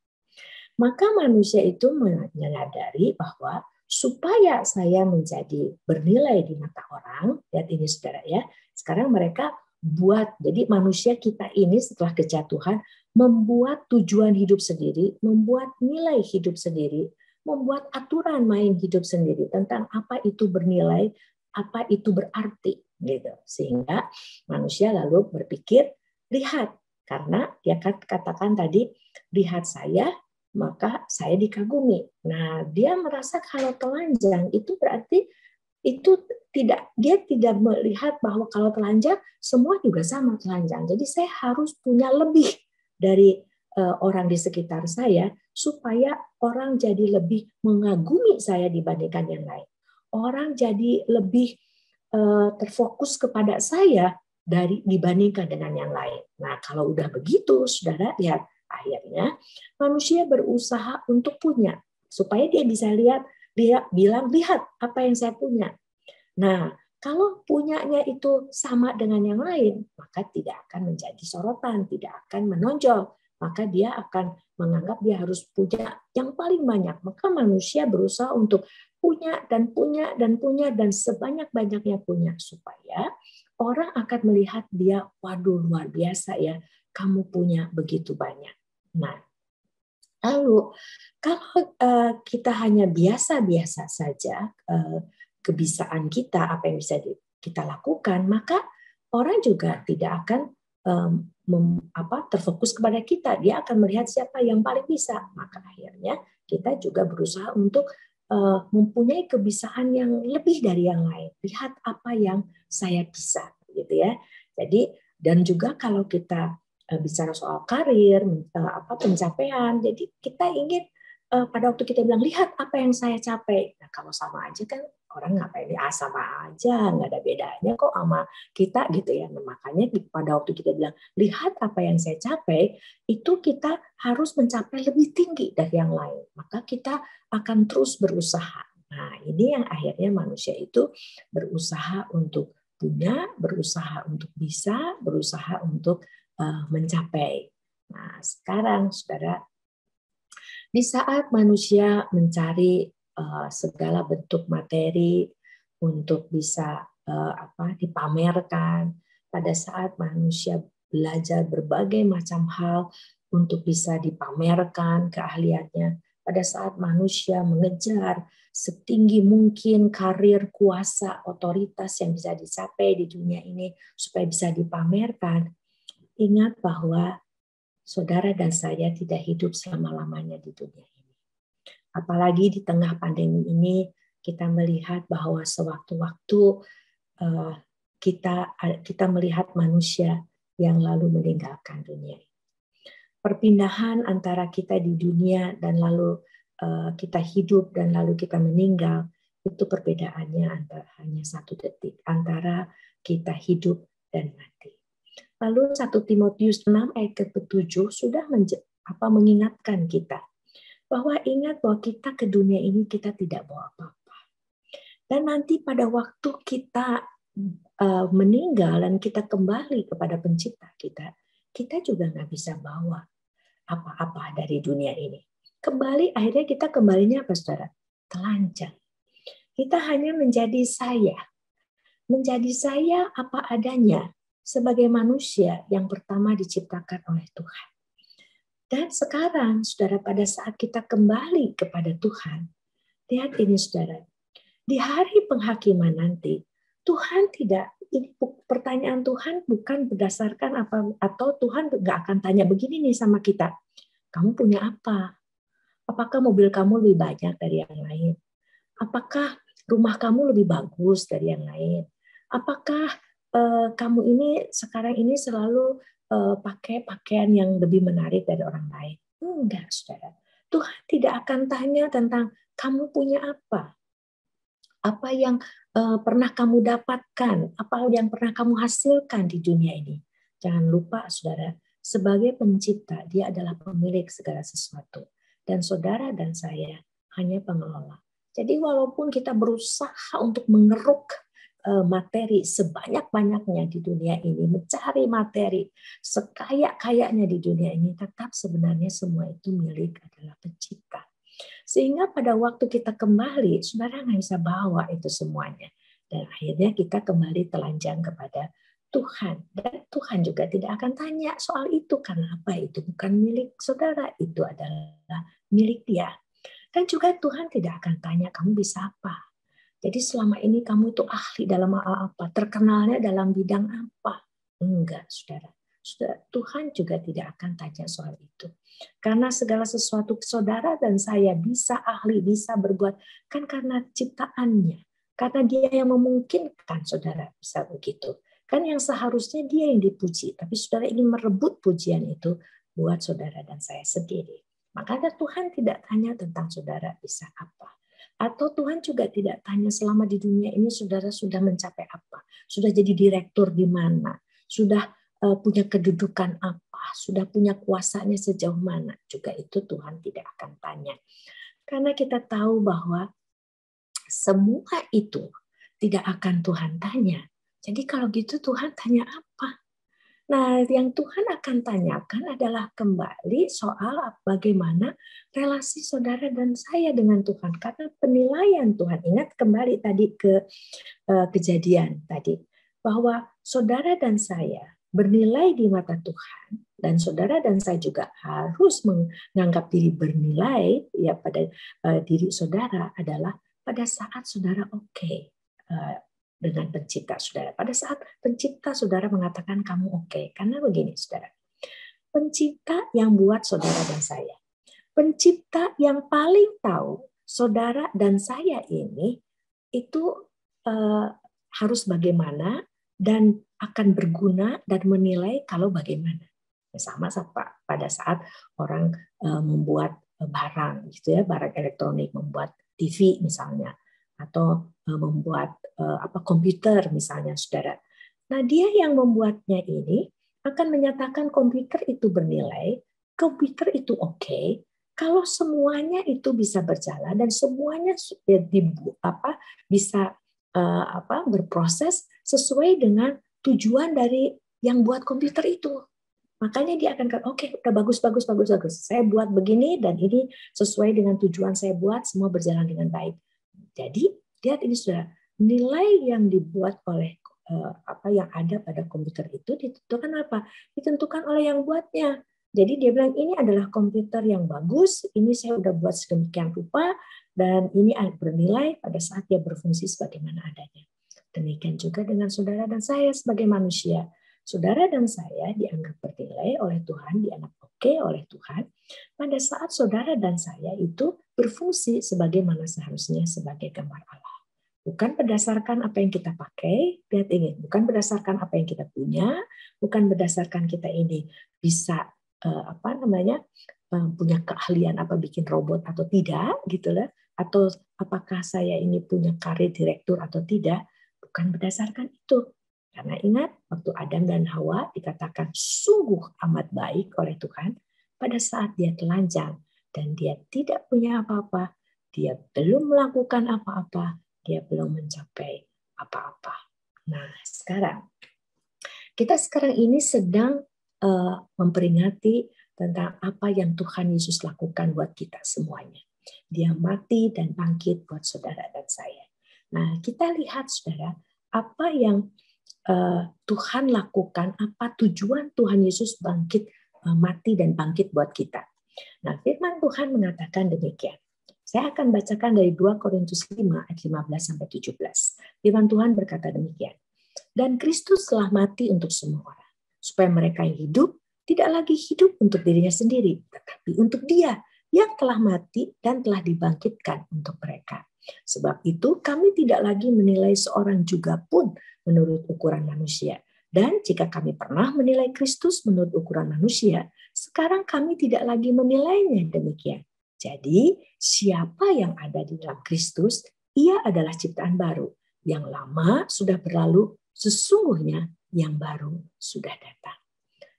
Maka manusia itu menyadari bahwa supaya saya menjadi bernilai di mata orang, lihat ini saudara ya, sekarang mereka buat, jadi manusia kita ini setelah kejatuhan membuat tujuan hidup sendiri, membuat nilai hidup sendiri, membuat aturan main hidup sendiri tentang apa itu bernilai, apa itu berarti, gitu. Sehingga manusia lalu berpikir, lihat, karena dia katakan tadi, lihat saya, maka saya dikagumi. Nah, dia merasa kalau telanjang itu berarti itu dia tidak melihat bahwa kalau telanjang semua juga sama telanjang. Jadi saya harus punya lebih dari orang di sekitar saya supaya orang jadi lebih mengagumi saya dibandingkan yang lain. Orang jadi lebih terfokus kepada saya dibandingkan dengan yang lain. Nah, kalau udah begitu, saudara lihat akhirnya manusia berusaha untuk punya supaya dia bisa lihat, dia bilang lihat apa yang saya punya. Nah, kalau punyanya itu sama dengan yang lain, maka tidak akan menjadi sorotan, tidak akan menonjol. Maka dia akan menganggap dia harus punya yang paling banyak. Maka manusia berusaha untuk punya dan punya dan punya dan sebanyak-banyaknya punya supaya orang akan melihat dia, waduh luar biasa ya, kamu punya begitu banyak. Nah, lalu kalau kita hanya biasa-biasa saja kebiasaan kita, apa yang bisa kita lakukan, maka orang juga tidak akan terfokus kepada kita. Dia akan melihat siapa yang paling bisa. Maka akhirnya kita juga berusaha untuk mempunyai kebiasaan yang lebih dari yang lain. Lihat apa yang saya bisa, gitu ya. Jadi dan juga kalau kita bicara soal karir, pencapaian, jadi kita ingin pada waktu kita bilang lihat apa yang saya capai. Nah, kalau sama aja kan orang ngapain sama aja, nggak ada bedanya kok sama kita gitu ya. Nah, makanya pada waktu kita bilang lihat apa yang saya capai, itu kita harus mencapai lebih tinggi dari yang lain. Maka kita akan terus berusaha. Nah, ini yang akhirnya manusia itu berusaha untuk punya, berusaha untuk bisa, berusaha untuk mencapai. Nah, sekarang saudara, di saat manusia mencari segala bentuk materi untuk bisa dipamerkan, pada saat manusia belajar berbagai macam hal untuk bisa dipamerkan keahliannya, pada saat manusia mengejar setinggi mungkin karir, kuasa, otoritas yang bisa dicapai di dunia ini supaya bisa dipamerkan, ingat bahwa saudara dan saya tidak hidup selama-lamanya di dunia ini. Apalagi di tengah pandemi ini, kita melihat bahwa sewaktu-waktu kita melihat manusia yang lalu meninggalkan dunia. Perpindahan antara kita di dunia dan lalu kita hidup dan lalu kita meninggal, Itu perbedaannya hanya 1 detik antara kita hidup dan mati. Lalu 1 Timotius 6 ayat ke-7 sudah mengingatkan kita bahwa ingat bahwa kita ke dunia ini kita tidak bawa apa-apa. Dan nanti pada waktu kita meninggal dan kita kembali kepada pencipta kita juga nggak bisa bawa apa-apa dari dunia ini. Akhirnya kita kembalinya apa, saudara? Telanjang. Kita hanya menjadi saya apa adanya sebagai manusia yang pertama diciptakan oleh Tuhan. Dan sekarang, saudara, pada saat kita kembali kepada Tuhan, lihat ini, saudara, di hari penghakiman nanti, Tuhan ini pertanyaan Tuhan bukan berdasarkan apa, atau Tuhan nggak akan tanya begini nih sama kita, kamu punya apa? Apakah mobil kamu lebih banyak dari yang lain? Apakah rumah kamu lebih bagus dari yang lain? Apakah kamu ini sekarang ini selalu pakai pakaian yang lebih menarik dari orang lain? Enggak, saudara. Tuhan tidak akan tanya tentang kamu punya apa. Apa yang pernah kamu dapatkan, apa yang pernah kamu hasilkan di dunia ini. Jangan lupa, saudara, sebagai pencipta, dia adalah pemilik segala sesuatu. Dan saudara dan saya hanya pengelola. Jadi walaupun kita berusaha untuk mengeruk materi sebanyak-banyaknya di dunia ini, mencari materi sekaya-kayanya di dunia ini, tetap sebenarnya semua itu milik adalah pencipta. Sehingga pada waktu kita kembali, saudara nggak bisa bawa itu semuanya. Dan akhirnya kita kembali telanjang kepada Tuhan. Dan Tuhan juga tidak akan tanya soal itu, karena apa? Itu bukan milik saudara, itu adalah milik Dia. Dan juga Tuhan tidak akan tanya kamu bisa apa. Jadi selama ini kamu itu ahli dalam apa? Terkenalnya dalam bidang apa? Enggak, saudara. Tuhan juga tidak akan tanya soal itu. Karena segala sesuatu saudara dan saya bisa ahli, bisa berbuat. Kan karena ciptaannya. Karena Dia yang memungkinkan saudara bisa begitu. Kan yang seharusnya Dia yang dipuji. Tapi saudara ingin merebut pujian itu buat saudara dan saya sendiri. Makanya Tuhan tidak tanya tentang saudara bisa apa. Atau Tuhan juga tidak tanya selama di dunia ini saudara sudah mencapai apa. Sudah jadi direktur di mana. Sudah punya kedudukan apa. Sudah punya kuasanya sejauh mana. Juga itu Tuhan tidak akan tanya. Karena kita tahu bahwa semua itu tidak akan Tuhan tanya. Jadi kalau gitu Tuhan tanya apa? Nah, yang Tuhan akan tanyakan adalah kembali soal bagaimana relasi saudara dan saya dengan Tuhan. Karena penilaian Tuhan, ingat kembali tadi ke kejadian tadi, bahwa saudara dan saya bernilai di mata Tuhan, dan saudara dan saya juga harus menganggap diri bernilai ya pada diri saudara adalah pada saat saudara oke. Dengan pencipta saudara. Pada saat pencipta saudara mengatakan kamu oke. Karena begini saudara. Pencipta yang buat saudara dan saya. Pencipta yang paling tahu saudara dan saya ini itu harus bagaimana dan akan berguna dan menilai kalau bagaimana. Sama pada saat orang membuat barang gitu ya, barang elektronik, membuat TV misalnya, atau membuat komputer misalnya saudara. Nah dia yang membuatnya ini akan menyatakan komputer itu bernilai, komputer itu oke, kalau semuanya itu bisa berjalan dan semuanya bisa berproses sesuai dengan tujuan dari yang buat komputer itu. Makanya dia akan oke, udah bagus. Saya buat begini dan ini sesuai dengan tujuan saya buat, semua berjalan dengan baik. Jadi lihat ini sudah nilai yang dibuat oleh yang ada pada komputer itu ditentukan apa? Ditentukan oleh yang buatnya. Jadi dia bilang ini adalah komputer yang bagus, ini saya udah buat sedemikian rupa dan ini bernilai pada saat dia berfungsi sebagaimana adanya. Demikian juga dengan saudara dan saya sebagai manusia. Saudara dan saya dianggap bernilai oleh Tuhan, dianggap oke oleh Tuhan pada saat saudara dan saya itu berfungsi sebagaimana seharusnya sebagai gambar Allah. Bukan berdasarkan apa yang kita pakai, lihat ini, bukan berdasarkan apa yang kita punya, bukan berdasarkan kita ini bisa punya keahlian apa bikin robot atau tidak, gitu lah. atau apakah saya ini punya karir direktur atau tidak, bukan berdasarkan itu. Karena ingat, waktu Adam dan Hawa dikatakan sungguh amat baik oleh Tuhan, pada saat dia telanjang dan dia tidak punya apa-apa, dia belum melakukan apa-apa, dia belum mencapai apa-apa. Nah, kita sekarang ini sedang memperingati tentang apa yang Tuhan Yesus lakukan buat kita semuanya. Dia mati dan bangkit buat saudara dan saya. Nah, kita lihat saudara, apa yang Tuhan lakukan, apa tujuan Tuhan Yesus bangkit, mati dan bangkit buat kita. Nah, firman Tuhan mengatakan demikian. Saya akan bacakan dari 2 Korintus 5 ayat 15-17. Firman Tuhan berkata demikian. Dan Kristus telah mati untuk semua orang, supaya mereka yang hidup tidak lagi hidup untuk dirinya sendiri, tetapi untuk Dia yang telah mati dan telah dibangkitkan untuk mereka. Sebab itu kami tidak lagi menilai seorang juga pun menurut ukuran manusia. Dan jika kami pernah menilai Kristus menurut ukuran manusia, sekarang kami tidak lagi menilainya demikian. Jadi siapa yang ada di dalam Kristus, ia adalah ciptaan baru. Yang lama sudah berlalu, sesungguhnya yang baru sudah datang.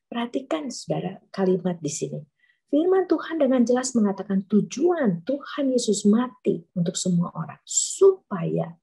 Perhatikan saudara kalimat di sini. Firman Tuhan dengan jelas mengatakan tujuan Tuhan Yesus mati untuk semua orang, supaya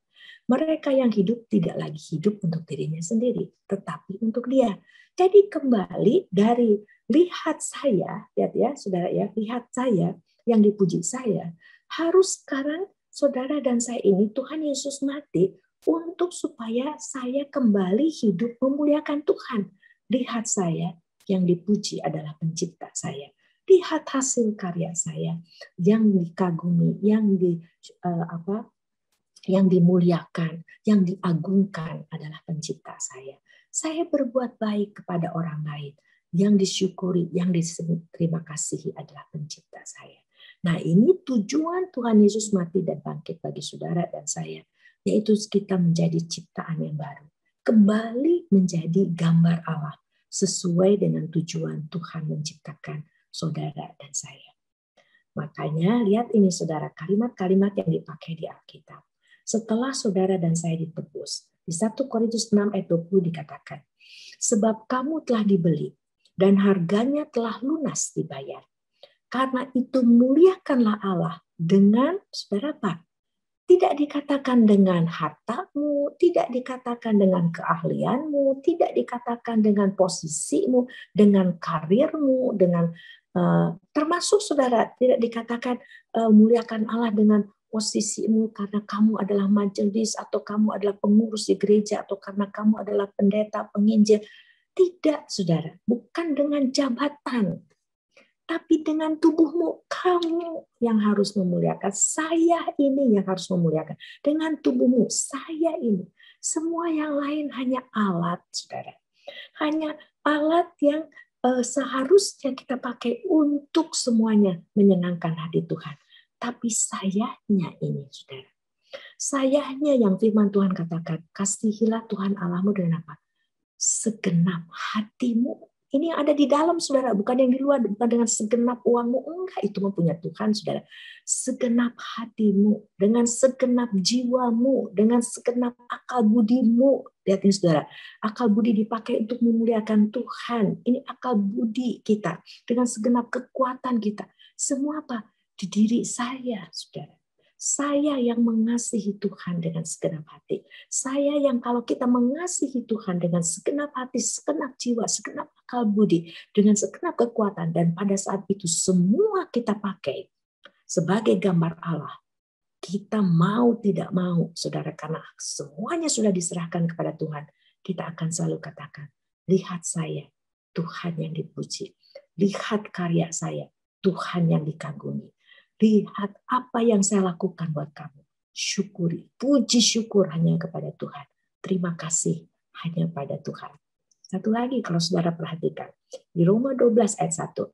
mereka yang hidup tidak lagi hidup untuk dirinya sendiri, tetapi untuk Dia. Jadi kembali dari lihat saya, lihat ya saudara ya, lihat saya yang dipuji saya, harus sekarang saudara dan saya ini Tuhan Yesus mati untuk supaya saya kembali hidup memuliakan Tuhan. Lihat saya yang dipuji adalah pencipta saya. Lihat hasil karya saya yang dikagumi, yang dimuliakan, yang diagungkan adalah pencipta saya. Saya berbuat baik kepada orang lain, yang disyukuri, yang diterima kasihi adalah pencipta saya. Nah, ini tujuan Tuhan Yesus mati dan bangkit bagi saudara dan saya, yaitu kita menjadi ciptaan yang baru, kembali menjadi gambar Allah sesuai dengan tujuan Tuhan menciptakan saudara dan saya. Makanya lihat ini saudara, kalimat-kalimat yang dipakai di Alkitab. Setelah saudara dan saya ditebus, di 1 Korintus 6 ayat 20 dikatakan, sebab kamu telah dibeli dan harganya telah lunas dibayar. Karena itu muliakanlah Allah dengan, saudara apa? Tidak dikatakan dengan hartamu, tidak dikatakan dengan keahlianmu, tidak dikatakan dengan posisimu, dengan karirmu, dengan termasuk saudara tidak dikatakan muliakan Allah dengan posisimu karena kamu adalah majelis atau kamu adalah pengurus di gereja atau karena kamu adalah pendeta, penginjil. Tidak, saudara, bukan dengan jabatan. Tapi dengan tubuhmu, kamu yang harus memuliakan. Saya ini yang harus memuliakan. Dengan tubuhmu, saya ini. Semua yang lain hanya alat, saudara. Hanya alat yang seharusnya kita pakai untuk semuanya menyenangkan hati Tuhan. Tapi sayanya ini, saudara. Sayanya yang firman Tuhan katakan, kasihilah Tuhan Allahmu dengan apa? Segenap hatimu. Ini yang ada di dalam, saudara, bukan yang di luar, bukan dengan segenap uangmu. Enggak, itu mempunyai Tuhan, saudara. Segenap hatimu, dengan segenap jiwamu, dengan segenap akal budimu. Lihat ini, saudara. Akal budi dipakai untuk memuliakan Tuhan. Ini akal budi kita, dengan segenap kekuatan kita. Semua apa? Di diri saya, saudara. Saya yang mengasihi Tuhan dengan segenap hati. Saya yang kalau kita mengasihi Tuhan dengan segenap hati, segenap jiwa, segenap akal budi, dengan segenap kekuatan, dan pada saat itu semua kita pakai sebagai gambar Allah. Kita mau tidak mau, saudara, karena semuanya sudah diserahkan kepada Tuhan, kita akan selalu katakan, lihat saya, Tuhan yang dipuji. Lihat karya saya, Tuhan yang dikagumi. Lihat apa yang saya lakukan buat kamu. Syukuri, puji syukur hanya kepada Tuhan. Terima kasih hanya pada Tuhan. Satu lagi kalau saudara perhatikan. Di Roma 12 ayat 1.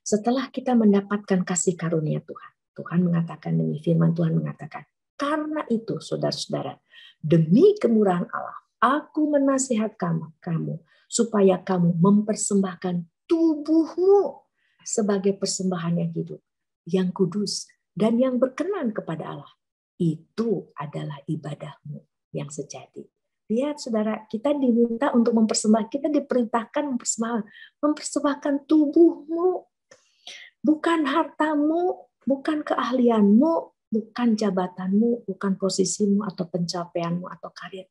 Setelah kita mendapatkan kasih karunia Tuhan. Tuhan mengatakan demi firman Tuhan mengatakan. Karena itu saudara-saudara. Demi kemurahan Allah. Aku menasihat kamu. Supaya kamu mempersembahkan tubuhmu. Sebagai persembahan yang hidup. Yang kudus dan yang berkenan kepada Allah. Itu adalah ibadahmu yang sejati. Lihat saudara, kita diminta untuk mempersembahkan, kita diperintahkan mempersembahkan tubuhmu, bukan hartamu, bukan keahlianmu, bukan jabatanmu, bukan posisimu atau pencapaianmu atau karir,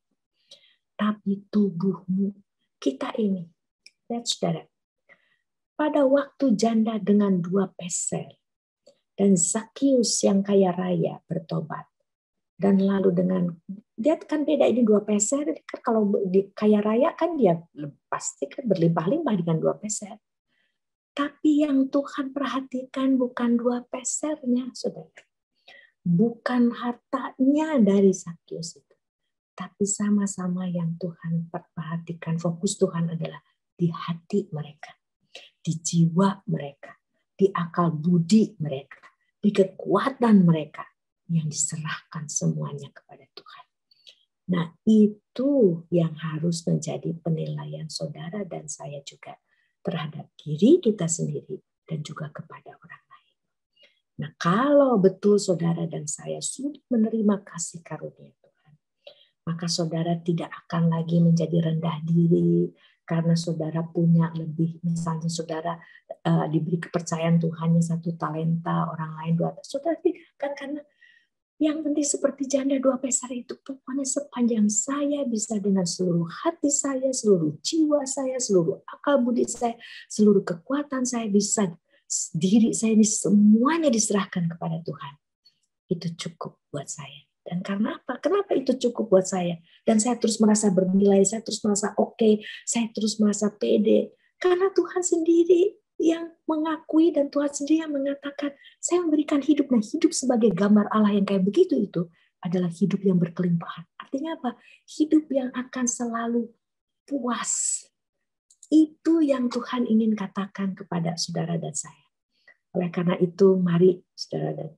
tapi tubuhmu. Kita ini, lihat saudara, pada waktu janda dengan 2 peser dan Zakius yang kaya raya bertobat, dan lalu dengan dia kan beda, ini 2 peser, kalau di kaya raya kan dia pasti kan berlimpah-limpah dengan 2 peser. Tapi yang Tuhan perhatikan bukan 2 pesernya, saudara. Bukan hartanya dari Zakius itu. Tapi sama-sama yang Tuhan perhatikan, fokus Tuhan adalah di hati mereka, di jiwa mereka, di akal budi mereka, di kekuatan mereka, yang diserahkan semuanya kepada Tuhan. Nah, itu yang harus menjadi penilaian saudara dan saya juga terhadap diri kita sendiri dan juga kepada orang lain. Nah, kalau betul saudara dan saya sudah menerima kasih karunia Tuhan, maka saudara tidak akan lagi menjadi rendah diri karena saudara punya lebih. Misalnya saudara diberi kepercayaan Tuhannya 1 talenta, orang lain 2. Saudara tidak akan, karena yang penting seperti janda 2 peser itu, pokoknya sepanjang saya bisa dengan seluruh hati saya, seluruh jiwa saya, seluruh akal budi saya, seluruh kekuatan saya, bisa diri saya ini semuanya diserahkan kepada Tuhan. Itu cukup buat saya. Dan karena apa? Kenapa itu cukup buat saya? Dan saya terus merasa bernilai, saya terus merasa oke, saya terus merasa pede. Karena Tuhan sendiri yang mengakui dan Tuhan sendiri yang mengatakan, saya memberikan hidup. Nah, hidup sebagai gambar Allah yang kayak begitu itu adalah hidup yang berkelimpahan. Artinya apa? Hidup yang akan selalu puas. Itu yang Tuhan ingin katakan kepada saudara dan saya. Oleh karena itu, mari saudara dan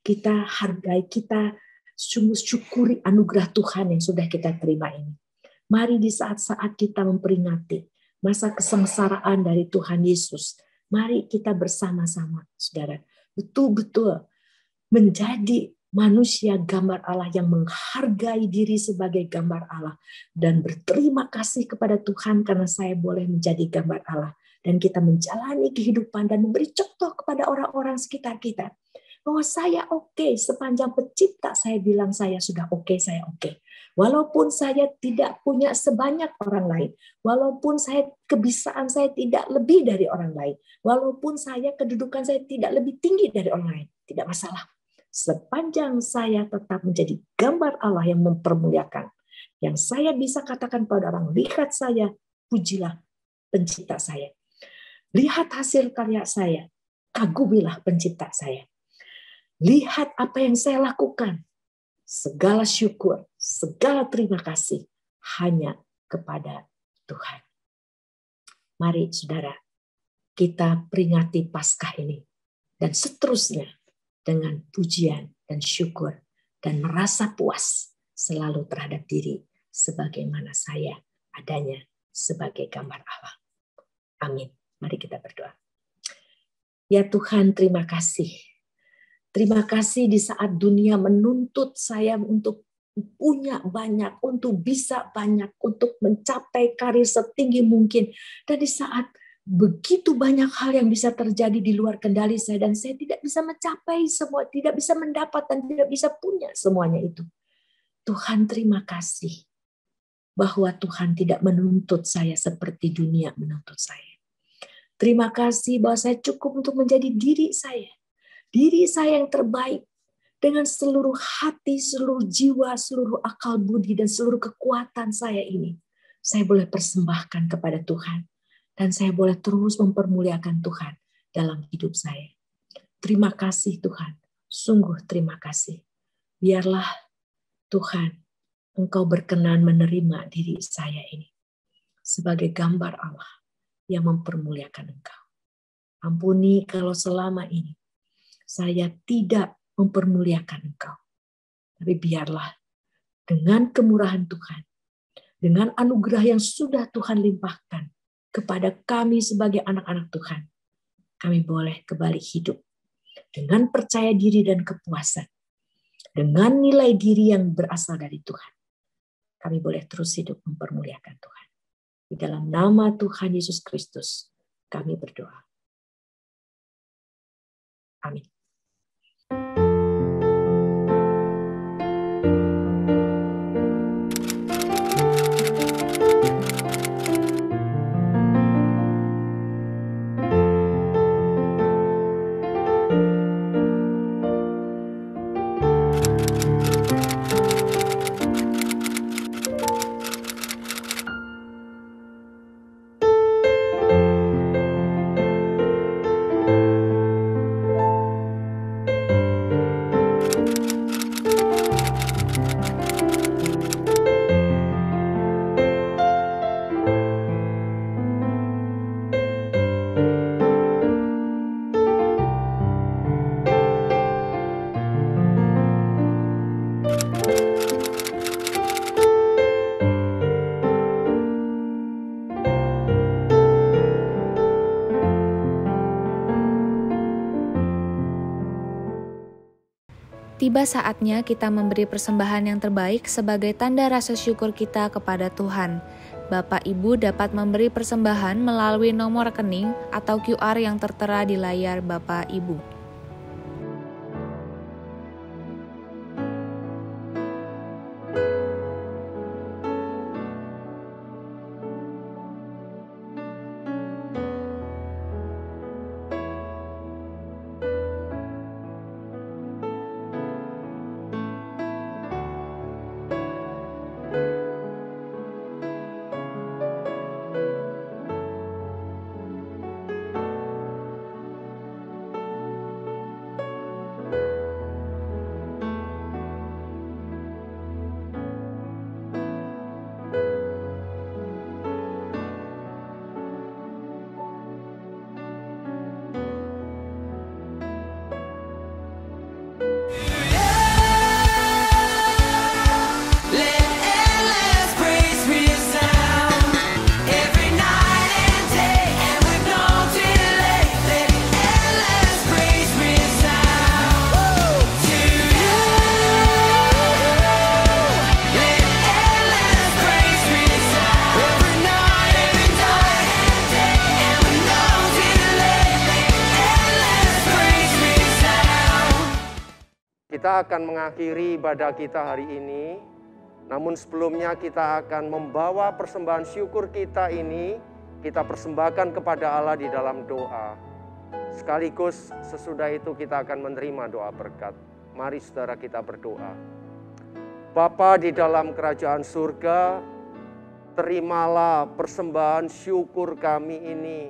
kita hargai, kita sungguh syukuri anugerah Tuhan yang sudah kita terima ini. Mari di saat-saat kita memperingati masa kesengsaraan dari Tuhan Yesus, mari kita bersama-sama, saudara, betul-betul menjadi manusia gambar Allah yang menghargai diri sebagai gambar Allah dan berterima kasih kepada Tuhan karena saya boleh menjadi gambar Allah, dan kita menjalani kehidupan dan memberi contoh kepada orang-orang sekitar kita bahwa saya oke, sepanjang pencipta saya bilang saya sudah oke, saya oke. Walaupun saya tidak punya sebanyak orang lain, walaupun saya kebisaan saya tidak lebih dari orang lain, walaupun saya kedudukan saya tidak lebih tinggi dari orang lain, tidak masalah. Sepanjang saya tetap menjadi gambar Allah yang mempermuliakan, yang saya bisa katakan pada orang, lihat saya, pujilah pencipta saya. Lihat hasil karya saya, kagumilah pencipta saya. Lihat apa yang saya lakukan. Segala syukur, segala terima kasih hanya kepada Tuhan. Mari saudara, kita peringati Paskah ini dan seterusnya dengan pujian dan syukur dan merasa puas selalu terhadap diri sebagaimana saya adanya sebagai gambar Allah. Amin. Mari kita berdoa. Ya Tuhan, terima kasih. Terima kasih di saat dunia menuntut saya untuk punya banyak, untuk bisa banyak, untuk mencapai karir setinggi mungkin. Dan di saat begitu banyak hal yang bisa terjadi di luar kendali saya, dan saya tidak bisa mencapai semua, tidak bisa mendapat dan tidak bisa punya semuanya itu. Tuhan, terima kasih bahwa Tuhan tidak menuntut saya seperti dunia menuntut saya. Terima kasih bahwa saya cukup untuk menjadi diri saya yang terbaik, dengan seluruh hati, seluruh jiwa, seluruh akal budi, dan seluruh kekuatan saya ini. Saya boleh persembahkan kepada Tuhan, dan saya boleh terus mempermuliakan Tuhan dalam hidup saya. Terima kasih Tuhan, sungguh terima kasih. Biarlah Tuhan, Engkau berkenan menerima diri saya ini sebagai gambar Allah yang mempermuliakan Engkau. Ampuni kalau selama ini saya tidak mempermuliakan Engkau. Tapi biarlah dengan kemurahan Tuhan, dengan anugerah yang sudah Tuhan limpahkan kepada kami sebagai anak-anak Tuhan, kami boleh kembali hidup dengan percaya diri dan kepuasan, dengan nilai diri yang berasal dari Tuhan, kami boleh terus hidup mempermuliakan Tuhan. Di dalam nama Tuhan Yesus Kristus, kami berdoa. Amin. Tiba saatnya kita memberi persembahan yang terbaik sebagai tanda rasa syukur kita kepada Tuhan. Bapak Ibu dapat memberi persembahan melalui nomor rekening atau QR yang tertera di layar Bapak Ibu. Kita akan mengakhiri ibadah kita hari ini, namun sebelumnya kita akan membawa persembahan syukur kita ini, kita persembahkan kepada Allah di dalam doa. Sekaligus sesudah itu kita akan menerima doa berkat. Mari saudara kita berdoa. Bapa di dalam kerajaan surga, terimalah persembahan syukur kami ini.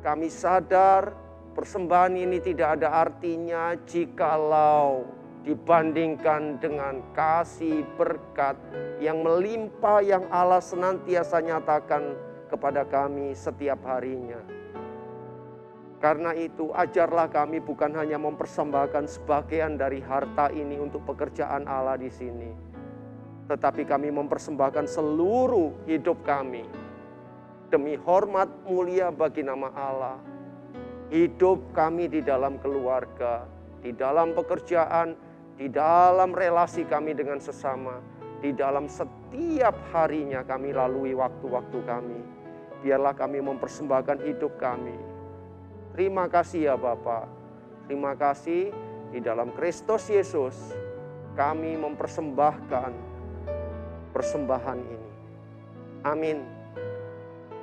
Kami sadar persembahan ini tidak ada artinya jikalau dibandingkan dengan kasih berkat yang melimpah yang Allah senantiasa nyatakan kepada kami setiap harinya. Karena itu ajarlah kami bukan hanya mempersembahkan sebagian dari harta ini untuk pekerjaan Allah di sini, tetapi kami mempersembahkan seluruh hidup kami demi hormat mulia bagi nama Allah. Hidup kami di dalam keluarga, di dalam pekerjaan, di dalam relasi kami dengan sesama, di dalam setiap harinya kami lalui waktu-waktu kami. Biarlah kami mempersembahkan hidup kami. Terima kasih ya Bapa. Terima kasih di dalam Kristus Yesus kami mempersembahkan persembahan ini. Amin.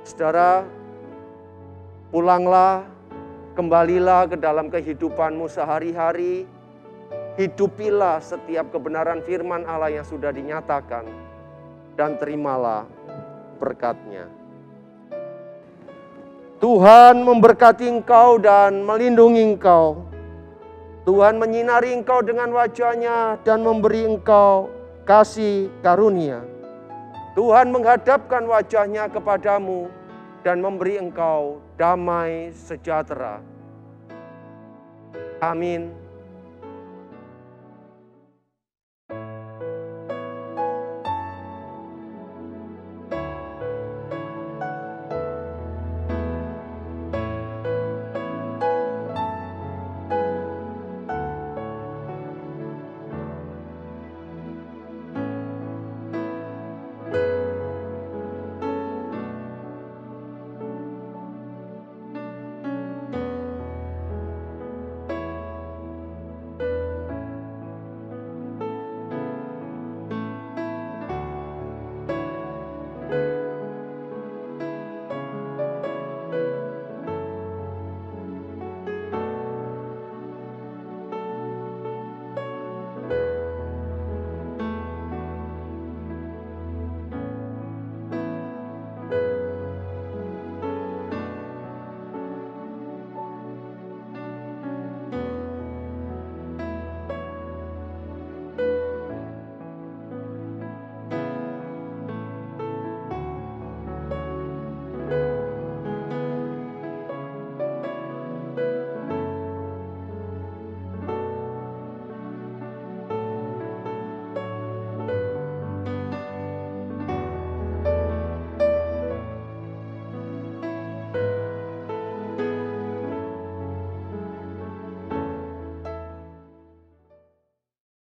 Saudara, pulanglah, kembalilah ke dalam kehidupanmu sehari-hari. Hidupilah setiap kebenaran firman Allah yang sudah dinyatakan. Dan terimalah berkat-Nya. Tuhan memberkati engkau dan melindungi engkau. Tuhan menyinari engkau dengan wajah-Nya dan memberi engkau kasih karunia. Tuhan menghadapkan wajah-Nya kepadamu dan memberi engkau damai sejahtera. Amin.